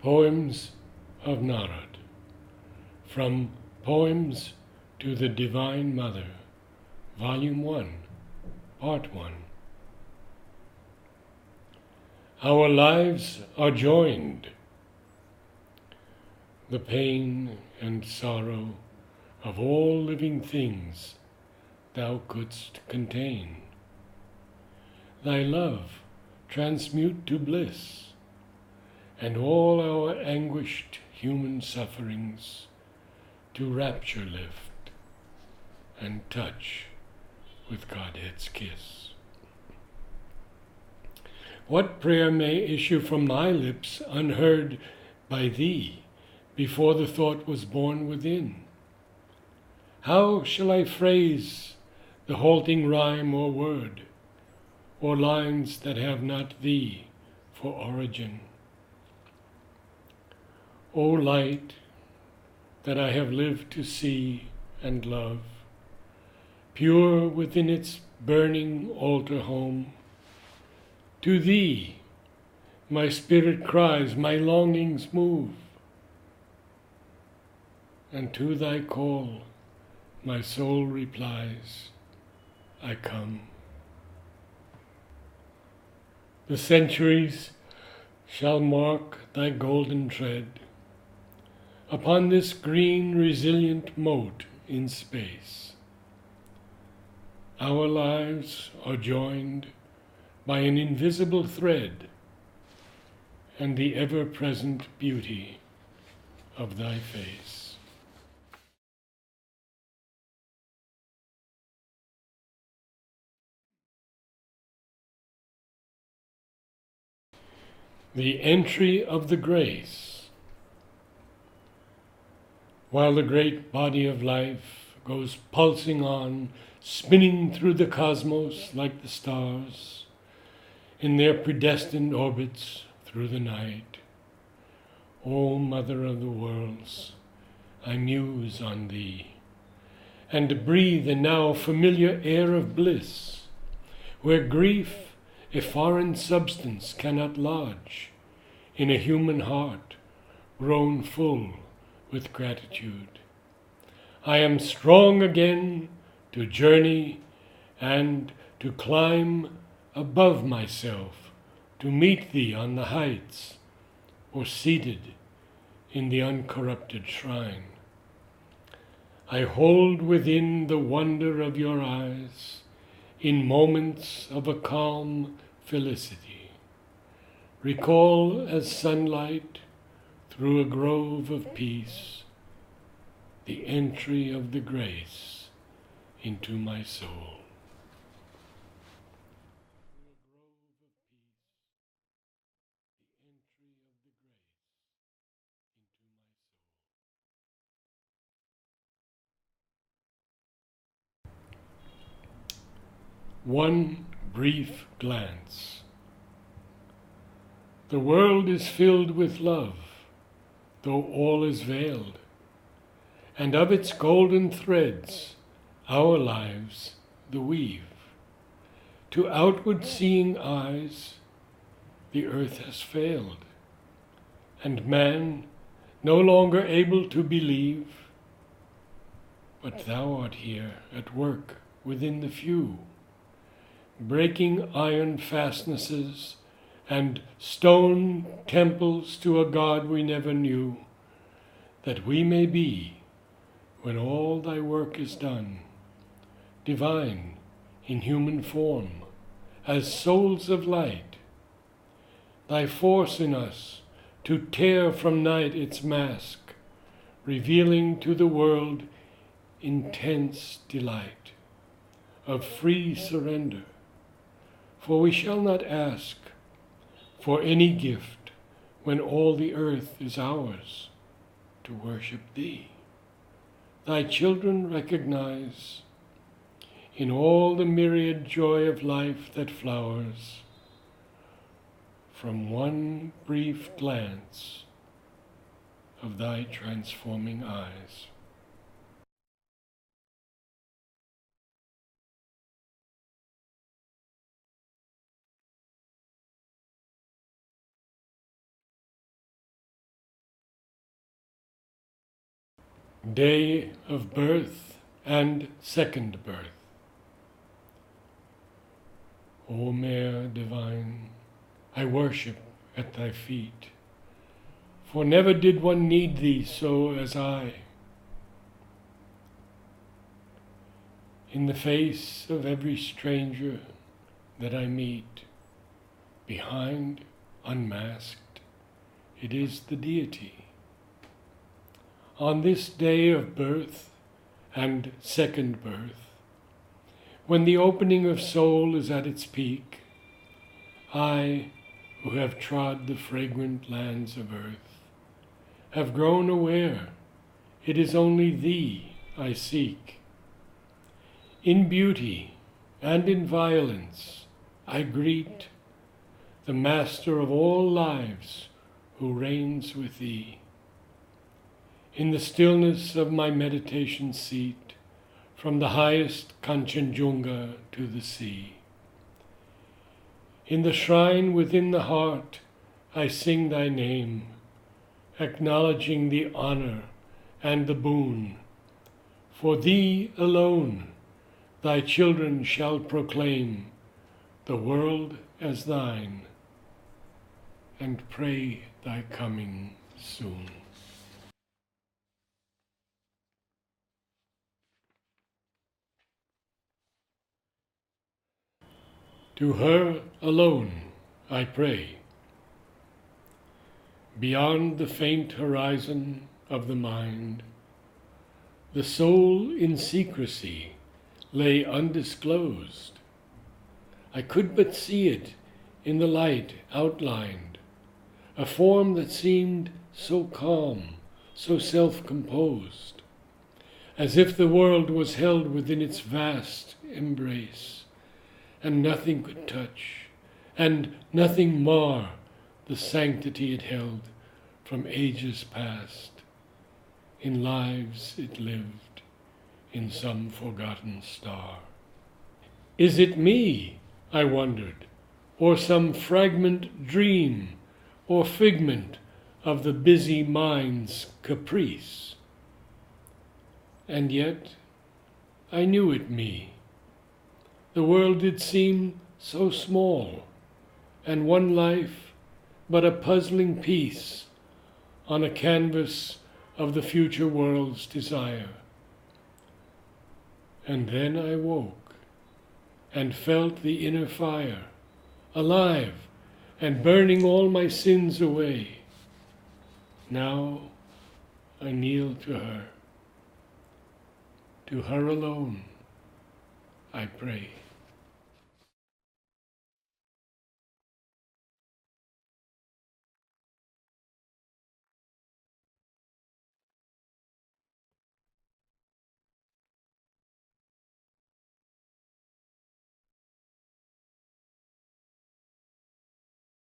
Poems of Narad, from Poems to the Divine Mother, Volume 1, Part 1. Our lives are joined. The pain and sorrow of all living things thou couldst contain. Thy love transmute to bliss, and all our anguished human sufferings to rapture lift and touch with Godhead's kiss. What prayer may issue from my lips unheard by thee before the thought was born within? How shall I phrase the halting rhyme or word, or lines that have not thee for origin? O light that I have lived to see and love, pure within its burning altar home, to thee my spirit cries, my longings move, and to thy call my soul replies, I come. The centuries shall mark thy golden tread upon this green resilient moat in space. Our lives are joined by an invisible thread and the ever-present beauty of thy face. The entry of the grace. While the great body of life goes pulsing on, spinning through the cosmos like the stars, in their predestined orbits through the night, O Mother of the worlds, I muse on thee, and breathe the now familiar air of bliss, where grief, a foreign substance, cannot lodge in a human heart grown full with gratitude. I am strong again to journey and to climb above myself, to meet thee on the heights, or seated in the uncorrupted shrine. I hold within the wonder of your eyes in moments of a calm felicity. Recall as sunlight through a grove of peace the entry of the grace into my soul. One brief glance. The world is filled with love, though all is veiled, and of its golden threads our lives the weave. To outward seeing eyes the earth has failed, and man no longer able to believe, but thou art here at work within the few, breaking iron fastnesses and stone temples to a God we never knew, that we may be, when all thy work is done, divine in human form, as souls of light, thy force in us to tear from night its mask, revealing to the world intense delight of free surrender. For we shall not ask for any gift when all the earth is ours to worship thee. Thy children recognize in all the myriad joy of life that flowers from one brief glance of thy transforming eyes. day of birth and second birth. O Mare divine, I worship at thy feet, for never did one need thee so as I. In the face of every stranger that I meet, behind, unmasked, it is the deity. On this day of birth and second birth, when the opening of soul is at its peak, I, who have trod the fragrant lands of earth, have grown aware it is only thee I seek. In beauty and in violence I greet the Master of all lives who reigns with thee. In the stillness of my meditation seat, from the highest Kanchenjunga to the sea. In the shrine within the heart, I sing thy name, acknowledging the honor and the boon. For thee alone, thy children shall proclaim the world as thine, and pray thy coming soon. To her alone I pray. Beyond the faint horizon of the mind, the soul in secrecy lay undisclosed. I could but see it in the light outlined, a form that seemed so calm, so self-composed, as if the world was held within its vast embrace, and nothing could touch, and nothing mar the sanctity it held from ages past, in lives it lived in some forgotten star. Is it me, I wondered, or some fragment dream, or figment of the busy mind's caprice? And yet I knew it me. The world did seem so small, and one life but a puzzling piece on a canvas of the future world's desire. And then I woke and felt the inner fire, alive and burning all my sins away. Now I kneel to her. To her alone I pray.